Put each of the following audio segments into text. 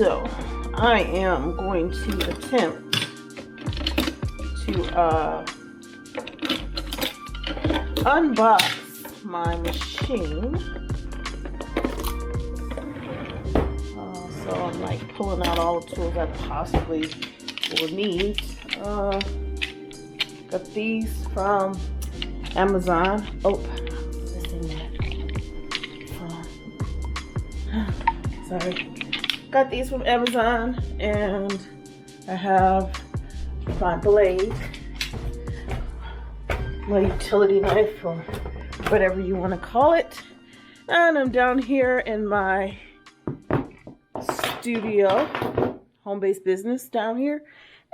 So I am going to attempt to unbox my machine. So I'm like pulling out all the tools I possibly will need. Got these from Amazon. Oh, what's in that? Sorry. Got these from Amazon, and I have my blade, my utility knife, or whatever you want to call it. And I'm down here in my studio, home-based business down here.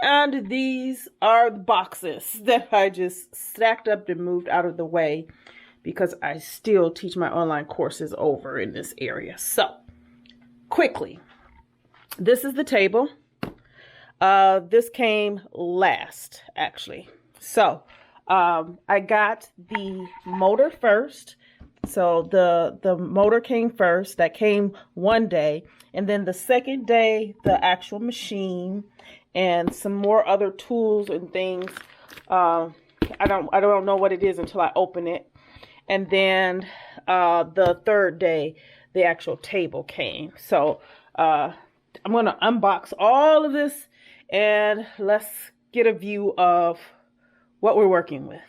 And these are the boxes that I just stacked up and moved out of the way because I still teach my online courses over in this area. So, quickly, this is the table. This came last, actually. So, I got the motor first. So the motor came first. That came one day. And then the second day, the actual machine and some more other tools and things. I don't know what it is until I open it. And then the third day, the actual table came. So I'm going to unbox all of this and let's get a view of what we're working with.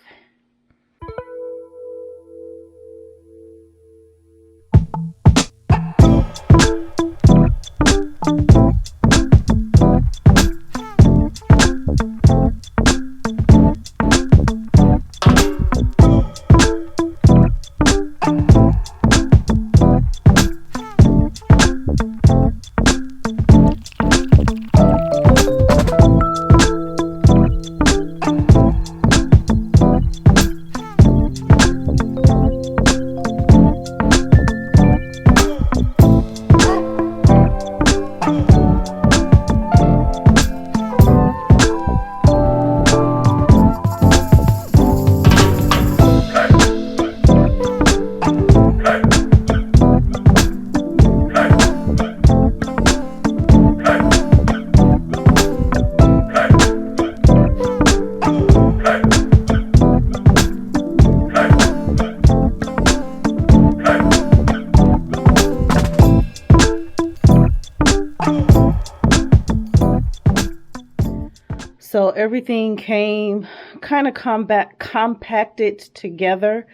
So everything came kind of compacted together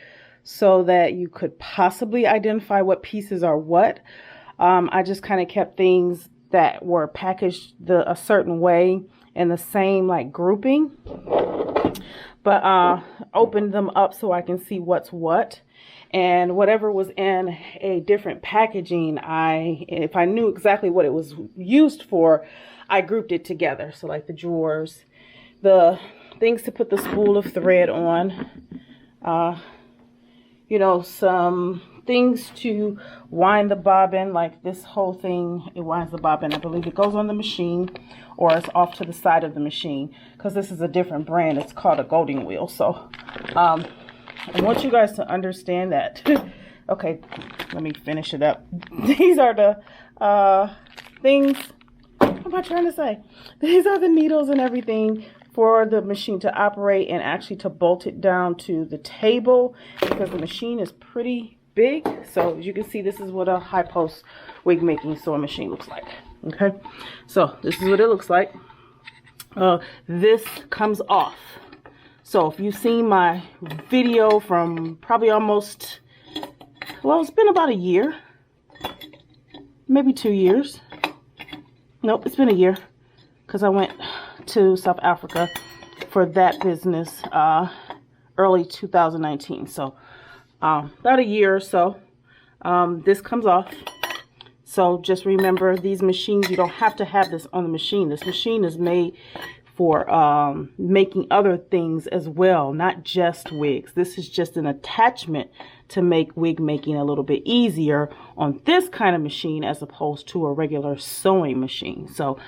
so that you could possibly identify what pieces are what. I just kind of kept things that were packaged a certain way in the same like grouping, but opened them up so I can see what's what. And whatever was in a different packaging, if I knew exactly what it was used for, I grouped it together. So like the drawers, the things to put the spool of thread on, some things to wind the bobbin, like this whole thing, it winds the bobbin. I believe it goes on the machine or it's off to the side of the machine because this is a different brand. It's called a Golding Wheel. So I want you guys to understand that. Okay, let me finish it up. These are the things. What am I trying to say? These are the needles and everything for the machine to operate and actually to bolt it down to the table because the machine is pretty big. So as you can see, this is what a high post wig making sewing machine looks like. Okay, so this is what it looks like. This comes off. So if you've seen my video from probably almost, well, it's been about a year, maybe 2 years. Nope, it's been a year because I went to South Africa for that business early 2019. So about a year or so. This comes off. So just remember, these machines, you don't have to have this on the machine. This machine is made for making other things as well, not just wigs. This is just an attachment to make wig making a little bit easier on this kind of machine as opposed to a regular sewing machine. So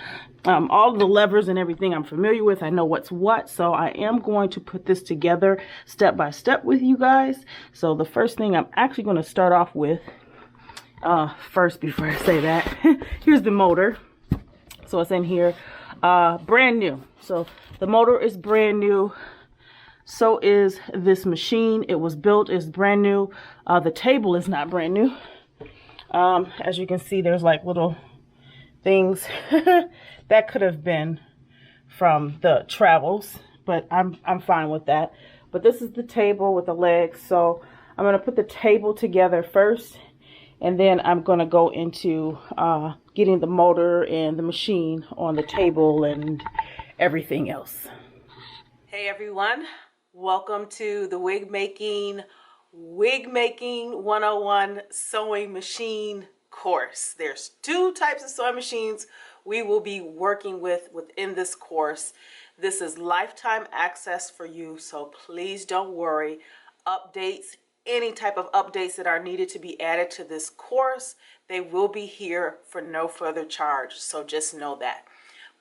all of the levers and everything I'm familiar with. I know what's what. So I am going to put this together step by step with you guys. So the first thing I'm actually going to start off with, first before I say that, here's the motor. So it's in here, brand new. So the motor is brand new. So is this machine. It was built, it's brand new. The table is not brand new. As you can see, there's like little things that could have been from the travels, but I'm fine with that. But this is the table with the legs. So I'm going to put the table together first, and then I'm going to go into getting the motor and the machine on the table and everything else. Hey everyone, welcome to the Wig Making 101 sewing machine course. There's 2 types of sewing machines we will be working with within this course. This is lifetime access for you, so please don't worry. Updates, any type of updates that are needed to be added to this course, they will be here for no further charge, so just know that.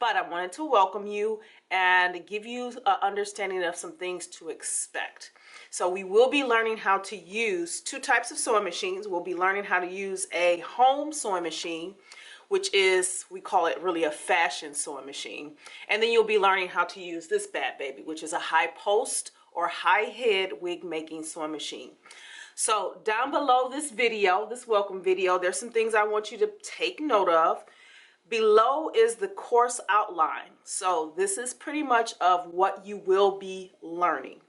But I wanted to welcome you and give you an understanding of some things to expect. So we will be learning how to use 2 types of sewing machines. We'll be learning how to use a home sewing machine, which is, we call it really a fashion sewing machine. And then you'll be learning how to use this bad baby, which is a high post or high head wig making sewing machine. So down below this video, this welcome video, there's some things I want you to take note of. Below is the course outline. So this is pretty much of what you will be learning.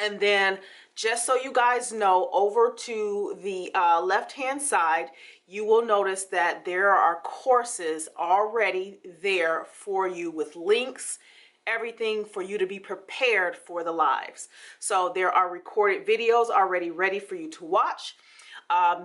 And then just so you guys know, over to the left-hand side, you will notice that there are courses already there for you with links, everything for you to be prepared for the lives. So there are recorded videos already ready for you to watch.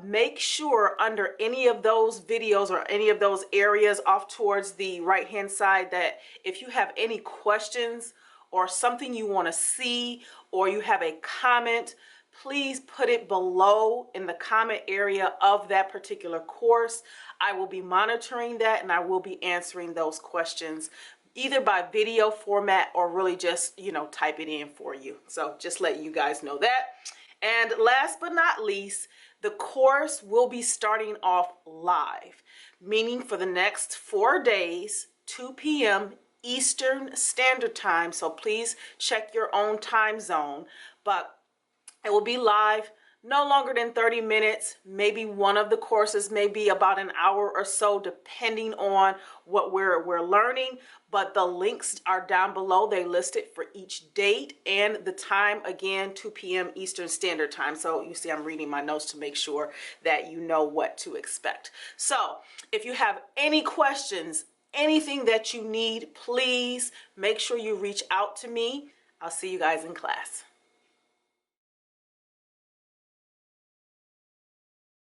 Make sure under any of those videos or any of those areas off towards the right-hand side that if you have any questions or something you want to see, or you have a comment, please put it below in the comment area of that particular course. I will be monitoring that and I will be answering those questions either by video format or really just, type it in for you. So just let you guys know that. And last but not least, the course will be starting off live, meaning for the next 4 days, 2 p.m. Eastern Standard Time, so please check your own time zone, but it will be live no longer than 30 minutes. Maybe one of the courses may be about an hour or so, depending on what we're learning, but the links are down below. They list it for each date and the time, again, 2 p.m. Eastern Standard Time. So you see I'm reading my notes to make sure that you know what to expect. So if you have any questions, anything that you need, please make sure you reach out to me. I'll see you guys in class.